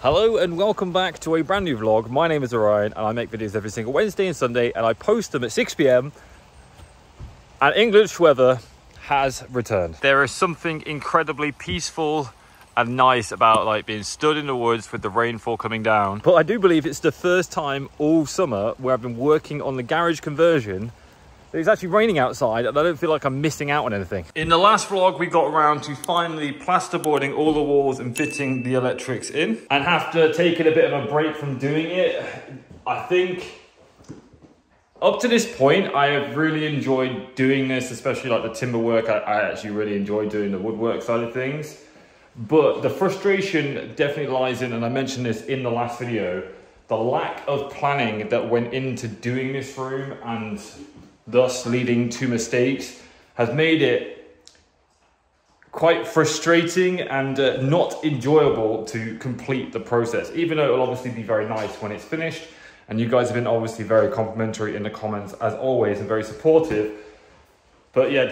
Hello and welcome back to a brand new vlog. My name is Orion and I make videos every single Wednesday and Sunday and I post them at 6 p.m. and English weather has returned. There is something incredibly peaceful and nice about being stood in the woods with the rainfall coming down. But I do believe it's the first time all summer where I've been working on the garage conversion it's actually raining outside and I don't feel like I'm missing out on anything. In the last vlog, we got around to finally plasterboarding all the walls and fitting the electrics in. And after taking a bit of a break from doing it, I think up to this point, I have really enjoyed doing this, especially like the timber work. I actually really enjoy doing the woodwork side of things. But the frustration definitely lies in, and I mentioned this in the last video, the lack of planning that went into doing this room and thus leading to mistakes has made it quite frustrating and not enjoyable to complete the process, even though it'll obviously be very nice when it's finished. And you guys have been obviously very complimentary in the comments as always and very supportive. But yeah,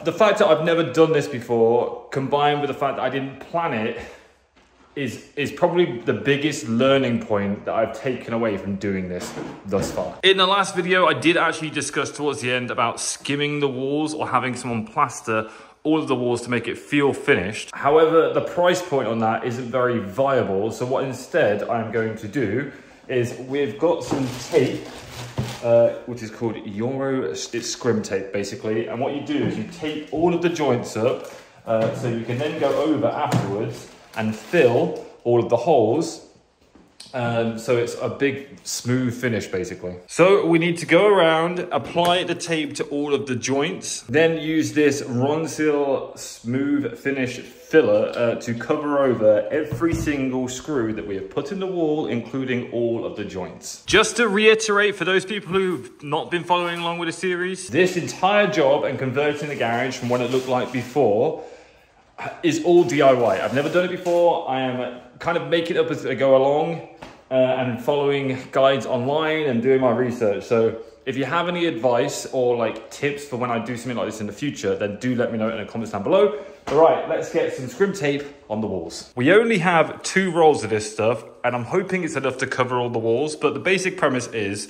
the fact that I've never done this before, combined with the fact that I didn't plan it, is probably the biggest learning point that I've taken away from doing this thus far. In the last video, I did actually discuss towards the end about skimming the walls or having someone plaster all of the walls to make it feel finished. However, the price point on that isn't very viable. So what instead I'm going to do is we've got some tape, which is called it's scrim tape basically. And what you do is you tape all of the joints up so you can then go over afterwards and fill all of the holes. So it's a big smooth finish basically. So we need to go around, apply the tape to all of the joints, then use this Ronseal smooth finish filler to cover over every single screw that we have put in the wall, including all of the joints. Just to reiterate for those people who've not been following along with the series, this entire job and converting the garage from what it looked like before is all DIY. I've never done it before. I am kind of making it up as I go along and following guides online and doing my research. So if you have any advice or tips for when I do something like this in the future, then do let me know in the comments down below. All right, let's get some scrim tape on the walls. We only have 2 rolls of this stuff and I'm hoping it's enough to cover all the walls, but the basic premise is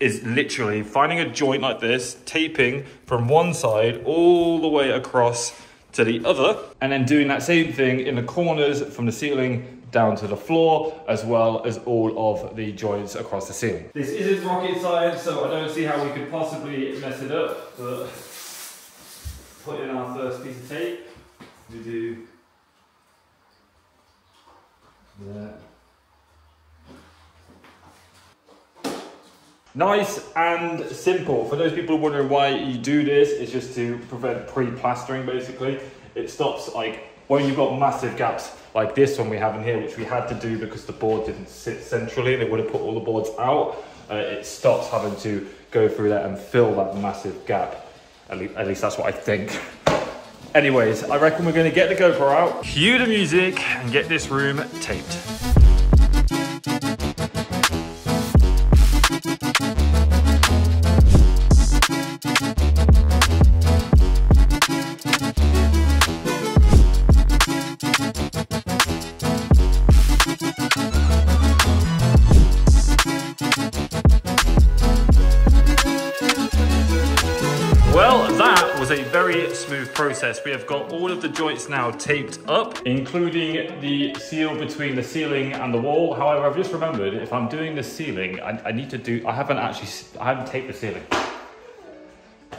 literally finding a joint like this, taping from one side all the way across to the other, and then doing that same thing in the corners from the ceiling down to the floor, as well as all of the joints across the ceiling. This isn't rocket science, so I don't see how we could possibly mess it up, but put in our first piece of tape. We do that. Nice and simple. For those people wondering why you do this, it's just to prevent pre-plastering basically. It stops when you've got massive gaps like this one we have in here, which we had to do because the board didn't sit centrally and they would have put all the boards out. It stops having to go through that and fill that massive gap. At least that's what I think. Anyways, I reckon we're going to get the GoPro out, cue the music and get this room taped. Well, that was a very smooth process. We have got all of the joints now taped up, including the seal between the ceiling and the wall. However, I've just remembered, if I'm doing the ceiling, I haven't taped the ceiling.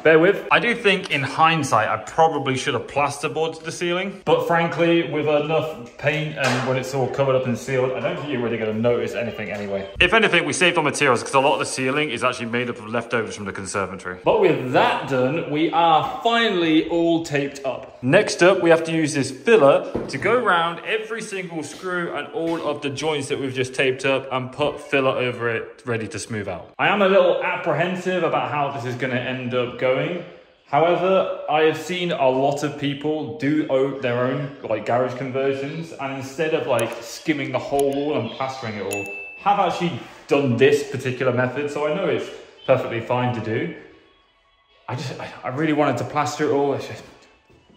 Bear with. I do think in hindsight, I probably should have plasterboarded the ceiling. But frankly, with enough paint and when it's all covered up and sealed, I don't think you're really going to notice anything anyway. If anything, we saved on materials because a lot of the ceiling is actually made up of leftovers from the conservatory. But with that done, we are finally all taped up. Next up, we have to use this filler to go around every single screw and all of the joints that we've just taped up and put filler over it, ready to smooth out. I am a little apprehensive about how this is going to end up going. However, I have seen a lot of people do their own garage conversions, and instead of skimming the whole wall and plastering it all, have actually done this particular method. So I know it's perfectly fine to do. I really wanted to plaster it all. It's just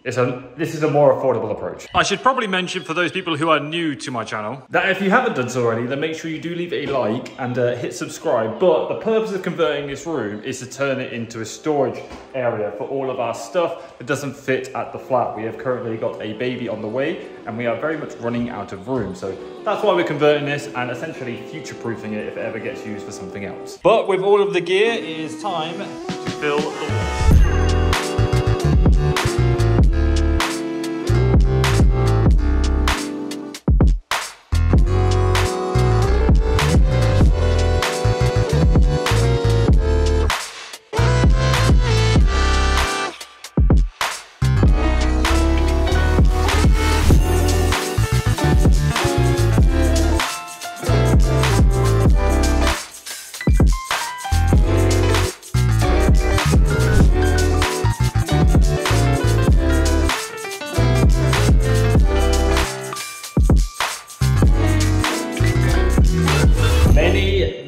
This is a more affordable approach. I should probably mention for those people who are new to my channel that if you haven't done so already, then make sure you do leave a like and hit subscribe. But the purpose of converting this room is to turn it into a storage area for all of our stuff that doesn't fit at the flat. We have currently got a baby on the way and we are very much running out of room. So that's why we're converting this and essentially future-proofing it if it ever gets used for something else. But with all of the gear, it is time to fill the walls.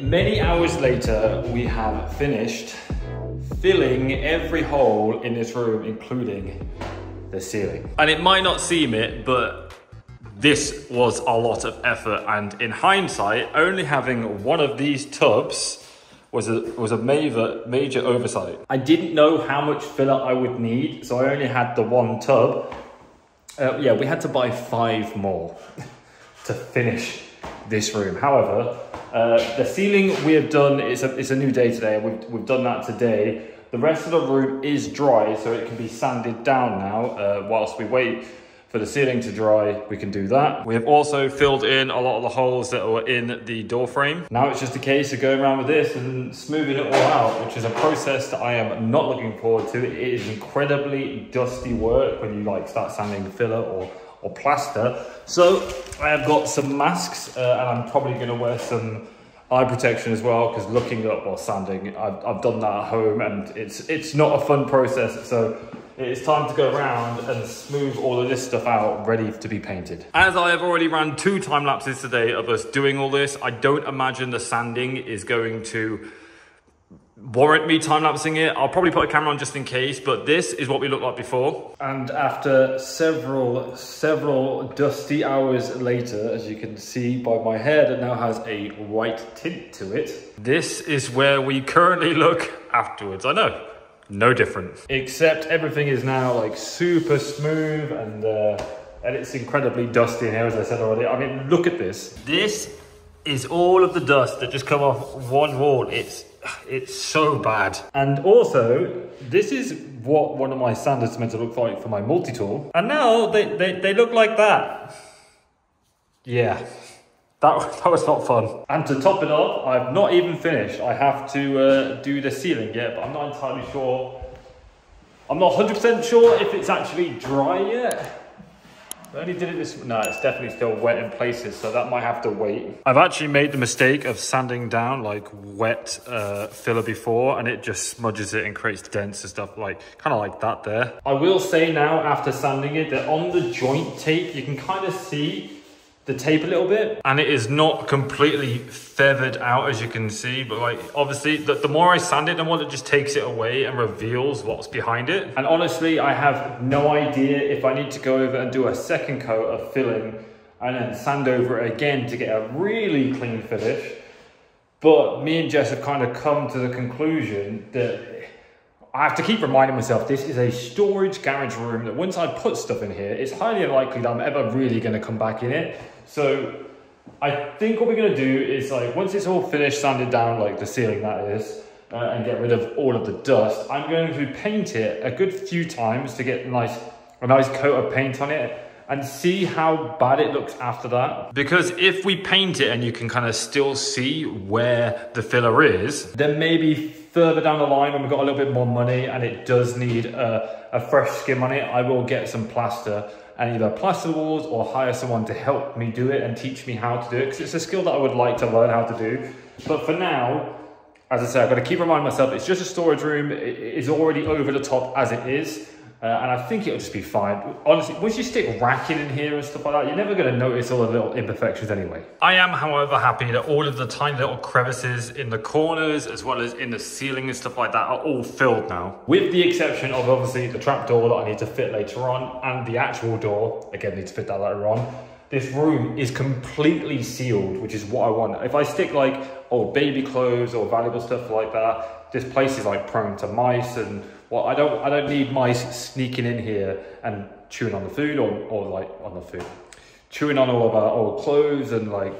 Many hours later, we have finished filling every hole in this room, including the ceiling. And it might not seem it, but this was a lot of effort. And in hindsight, only having one of these tubs was a major oversight. I didn't know how much filler I would need, so I only had the one tub. Yeah, we had to buy 5 more to finish this room. However, the ceiling we have done, it's a new day today. We've done that today. The rest of the room is dry, so it can be sanded down now. Whilst we wait for the ceiling to dry, we can do that. We have also filled in a lot of the holes that were in the door frame. Now it's just a case of going around with this and smoothing it all out, which is a process that I am not looking forward to. It is incredibly dusty work when you start sanding filler or plaster. So I have got some masks and I'm probably going to wear some eye protection as well, because looking up while sanding, I've done that at home and it's not a fun process. So it's time to go around and smooth all of this stuff out, ready to be painted. As I have already ran 2 time lapses today of us doing all this, I don't imagine the sanding is going to warrant me time-lapsing it. I'll probably put a camera on just in case, but this is what we looked like before. And after several dusty hours later, as you can see by my hair that now has a white tint to it, this is where we currently look afterwards. I know, no different. Except everything is now super smooth and it's incredibly dusty in here, as I said already. I mean, look at this. This is all of the dust that just come off one wall. It's so bad. And also, this is what one of my sanders is meant to look like for my multi-tool. And now they look like that. Yeah, that was not fun. And to top it off, I've not even finished. I have to do the ceiling yet, but I'm not entirely sure. I'm not 100% sure if it's actually dry yet. I only did it this, no, it's definitely still wet in places, so that might have to wait. I've actually made the mistake of sanding down wet filler before, and it just smudges it and creates dents and stuff kind of like that there. I will say now, after sanding it, that on the joint tape, you can kind of see the tape a little bit, and it is not completely feathered out, as you can see, but obviously the more I sand it, the more it just takes it away and reveals what's behind it. And honestly, I have no idea if I need to go over and do a second coat of filling and then sand over it again to get a really clean finish. But me and Jess have kind of come to the conclusion that I have to keep reminding myself this is a storage garage room, that once I put stuff in here, it's highly unlikely that I'm ever really going to come back in it. So I think what we're going to do is once it's all finished, sanded down, the ceiling that is, and get rid of all of the dust, I'm going to paint it a good few times to get a nice coat of paint on it and see how bad it looks after that. Because if we paint it and you can kind of still see where the filler is, then maybe further down the line when we've got a little bit more money and it does need a fresh skim on it, I will get some plaster and either plaster the walls or hire someone to help me do it and teach me how to do it, because it's a skill that I would like to learn how to do. But for now, as I said, I've got to keep reminding myself it's just a storage room. It is already over the top as it is. And I think it'll just be fine. Honestly, once you stick racking in here and stuff like that, you're never going to notice all the little imperfections anyway. I am, however, happy that all of the tiny little crevices in the corners, as well as in the ceiling and stuff like that, are all filled now. With the exception of, obviously, the trap door that I need to fit later on, and the actual door, again, need to fit that later on. This room is completely sealed, which is what I want. If I stick like old baby clothes or valuable stuff like that, this place is like prone to mice, and well, I don't need mice sneaking in here and chewing on the food or like on the food, chewing on all of our old clothes and like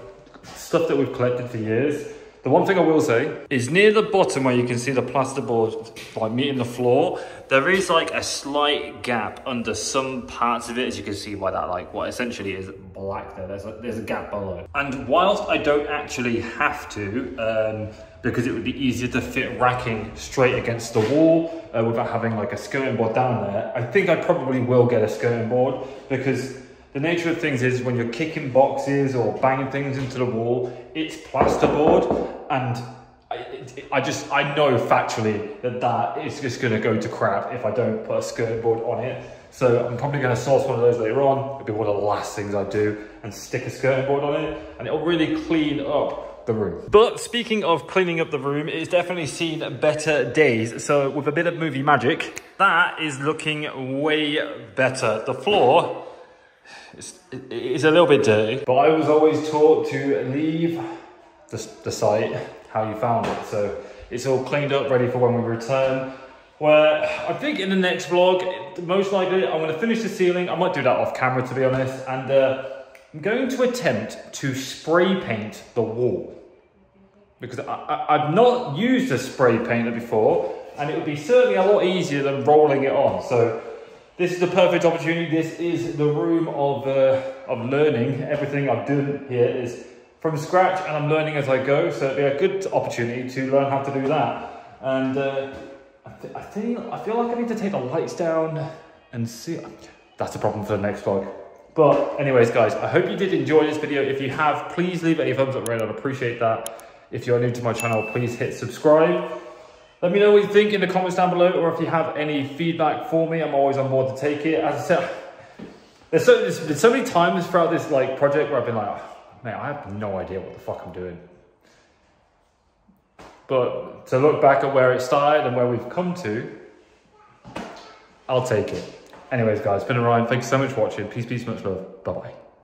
stuff that we've collected for years. The one thing I will say is near the bottom where you can see the plasterboard like meeting the floor, there is like a slight gap under some parts of it, as you can see by that, like what essentially is black there. There's a gap below. And whilst I don't actually have to, because it would be easier to fit racking straight against the wall without having like a skirting board down there, I think I probably will get a skirting board, because the nature of things is when you're kicking boxes or banging things into the wall, it's plasterboard, and I know factually that is just going to go to crap if I don't put a skirting board on it. So I'm probably going to source one of those later on. It'll be one of the last things I do, and stick a skirting board on it, and it'll really clean up the room. But speaking of cleaning up the room, it's definitely seen better days. So with a bit of movie magic, that is looking way better. The floor is a little bit dirty, but I was always taught to leave the site how you found it. So it's all cleaned up, ready for when we return. Where I think in the next vlog, most likely I'm going to finish the ceiling. I might do that off camera, to be honest. And I'm going to attempt to spray paint the wall, because I've not used a spray painter before, and it would be certainly a lot easier than rolling it on. So this is the perfect opportunity. This is the room of learning. Everything I've done here is from scratch, and I'm learning as I go. So it'd be a good opportunity to learn how to do that. And I feel like I need to take the lights down and see. That's a problem for the next vlog. But anyways, guys, I hope you did enjoy this video. If you have, please leave a thumbs up, I'd appreciate that. If you're new to my channel, please hit subscribe. Let me know what you think in the comments down below, or if you have any feedback for me, I'm always on board to take it. As I said, there's been so many times throughout this like project where I've been like, oh, man, I have no idea what the fuck I'm doing. But to look back at where it started and where we've come to, I'll take it. Anyways, guys, it's been Orion. Thank you so much for watching. Peace, much love. Bye-bye.